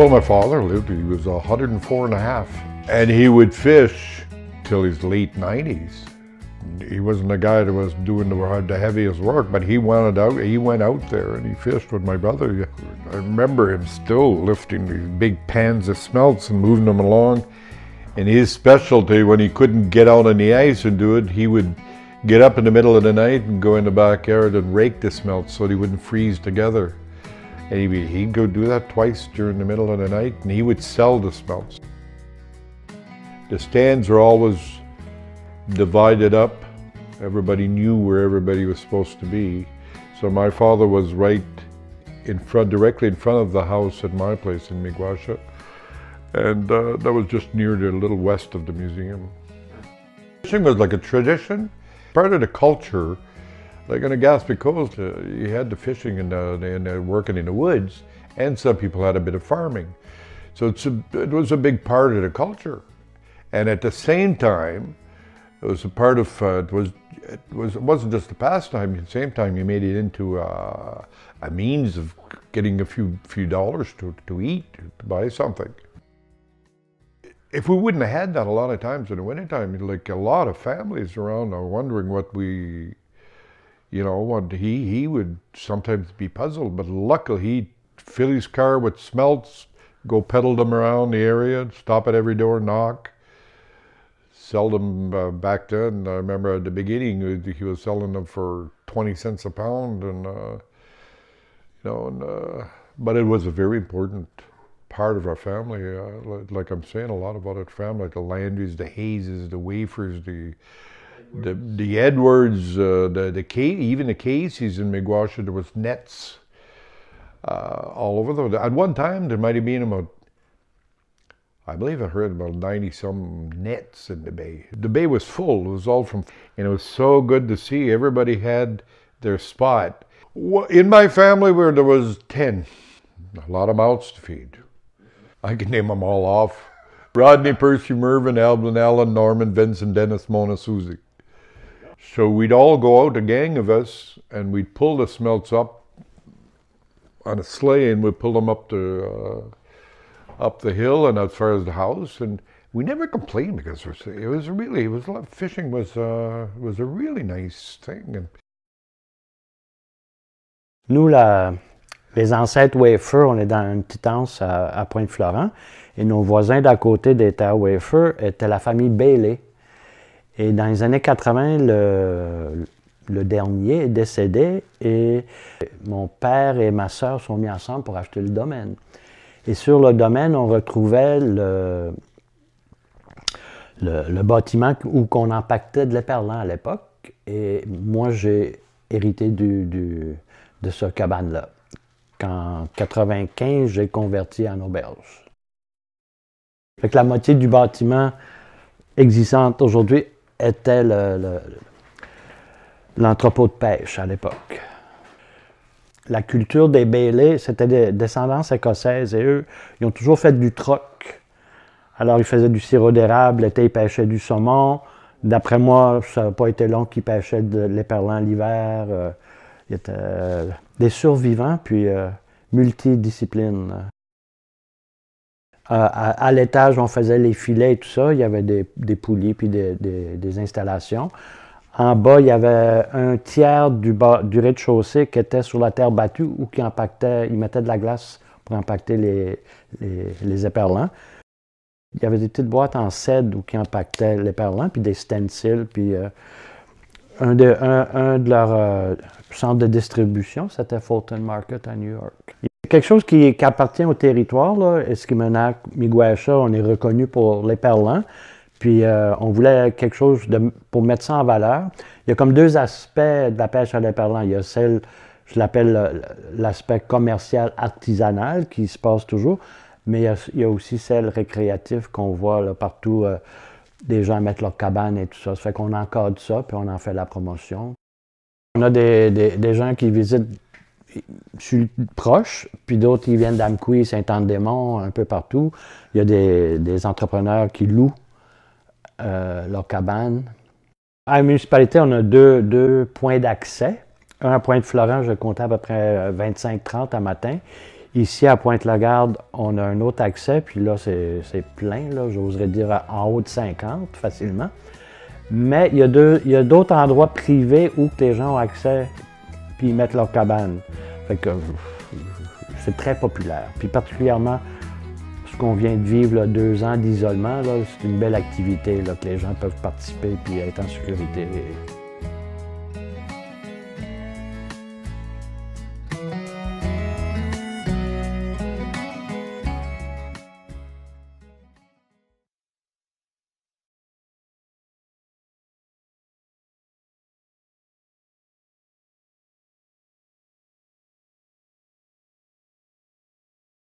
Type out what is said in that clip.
Well, my father lived, he was 104 and a half, and he would fish till his late 90s. He wasn't a guy that was doing the heaviest work, but he went out there and he fished with my brother. I remember him still lifting these big pans of smelts and moving them along. And his specialty, when he couldn't get out on the ice and do it, he would get up in the middle of the night and go in the backyard and rake the smelts so they wouldn't freeze together. And he'd go do that twice during the middle of the night, and he would sell the smelts. The stands were always divided up. Everybody knew where everybody was supposed to be. So my father was right in front, directly in front of the house at my place in Miguasha. And that was just near the little west of the museum. Fishing was like a tradition, part of the culture. Like on the Gaspé Coast, you had the fishing and working in the woods, and some people had a bit of farming. So it was a big part of the culture. And at the same time, it was a part of, it wasn't just a pastime. At the same time, you made it into a means of getting a few dollars to eat, to buy something. If we wouldn't have had that a lot of times in the wintertime, like a lot of families around are wondering what we, you know, what he would sometimes be puzzled, but luckily he'd fill his car with smelts, go peddle them around the area, stop at every door, knock, sell them back then. I remember at the beginning he was selling them for 20 cents a pound, and but it was a very important part of our family. Like I'm saying, a lot about it family, like the Landrys, the Hayeses, the Wafers, the Edwards, even the Caseys in Miguasha. There was nets all over there. At one time, there might have been about, I believe I heard about 90-some nets in the bay. The bay was full. It was all from, and it was so good to see. Everybody had their spot. In my family, where there was 10, a lot of mouths to feed. I can name them all off. Rodney, Percy, Mervyn, Alvin, Alan, Norman, Vincent, Dennis, Mona, Susie. So we'd all go out, a gang of us, and we'd pull the smelts up on a sleigh, and we'd pull them up the hill and as far as the house. And we never complained because fishing was a really nice thing. Nous, les ancêtres Wafer, on est dans une petite anse à Pointe-Florent, et nos voisins d'à côté des terres Wafer étaient la famille Bailey. Et dans les années 80, le dernier est décédé, et mon père et ma sœur sont mis ensemble pour acheter le domaine. Et sur le domaine, on retrouvait le bâtiment où on empaquetait de l'éperlan à l'époque, et moi j'ai hérité de ce cabane-là. En 1995, j'ai converti en auberge. Fait que la moitié du bâtiment existant aujourd'hui était l'entrepôt de pêche à l'époque. La culture des Bailey, c'était des descendances écossaises, et eux, ils ont toujours fait du troc. Alors, ils faisaient du sirop d'érable, l'été, ils pêchaient du saumon. D'après moi, ça n'a pas été long qu'ils pêchaient de l'éperlan l'hiver. Ils étaient des survivants, puis multidisciplines. À l'étage, on faisait les filets et tout ça. Il y avait des poulies puis des installations. En bas, il y avait un tiers du rez-de-chaussée qui était sur la terre battue ou qui empaquetait, ils mettaient de la glace pour empaqueter les éperlans. Il y avait des petites boîtes en cèdre qui empaquetaient l'éperlan, puis des stencils, puis un de leurs centres de distribution, c'était Fulton Market à New York. Quelque chose qui appartient au territoire, là, Escuminac, Miguasha, on est reconnu pour l'éperlan, puis on voulait quelque chose pour mettre ça en valeur. Il y a comme deux aspects de la pêche à l'éperlan. Il y a celle, je l'appelle l'aspect commercial artisanal qui se passe toujours, mais il y a aussi celle récréative qu'on voit là, partout. Des gens mettent leur cabane et tout ça. Ça fait qu'on encadre ça, puis on en fait la promotion. On a des gens qui visitent proches, puis d'autres qui viennent d'Amqui, Saint-Anne-des-Monts, un peu partout. Il y a des entrepreneurs qui louent leur cabane. À la municipalité, on a deux points d'accès. Un à Pointe-Florent, je comptais à peu près 25-30 à matin. Ici, à Pointe-Lagarde, on a un autre accès, puis là, c'est plein, j'oserais dire en haut de 50 facilement. Mais il y a d'autres endroits privés où les gens ont accès, puis ils mettent leur cabane. Fait que c'est très populaire. Puis particulièrement, ce qu'on vient de vivre, là, 2 ans d'isolement, c'est une belle activité là, que les gens peuvent participer puis être en sécurité.